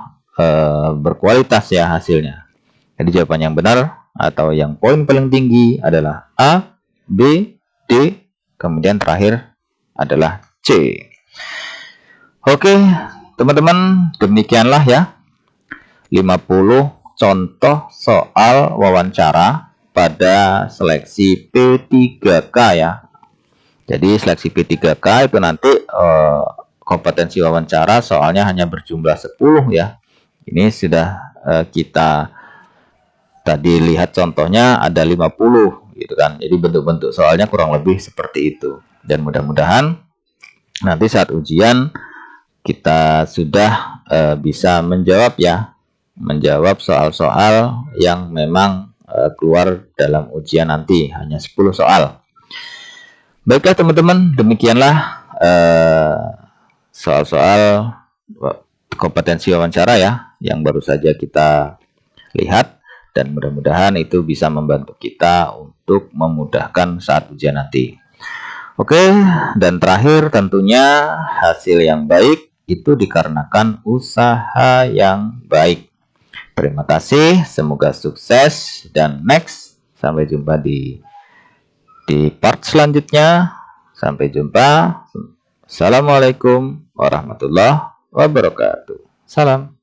berkualitas ya hasilnya. Jadi jawaban yang benar atau yang poin paling tinggi adalah A, B, D, kemudian terakhir adalah C. Oke, teman-teman, demikianlah ya 50 contoh soal wawancara pada seleksi P3K ya. Jadi seleksi P3K itu nanti kompetensi wawancara soalnya hanya berjumlah 10 ya. Ini sudah kita tadi lihat contohnya ada 50 gitu kan. Jadi bentuk-bentuk soalnya kurang lebih seperti itu. Dan mudah-mudahan nanti saat ujian kita sudah bisa menjawab ya, menjawab soal-soal yang memang keluar dalam ujian nanti, hanya 10 soal. Baiklah teman-teman, demikianlah soal-soal kompetensi wawancara ya yang baru saja kita lihat, dan mudah-mudahan itu bisa membantu kita untuk memudahkan saat ujian nanti. Oke, dan terakhir tentunya hasil yang baik itu dikarenakan usaha yang baik. Terima kasih, semoga sukses, dan next, sampai jumpa di part selanjutnya. Sampai jumpa. Assalamualaikum warahmatullahi wabarakatuh. Salam.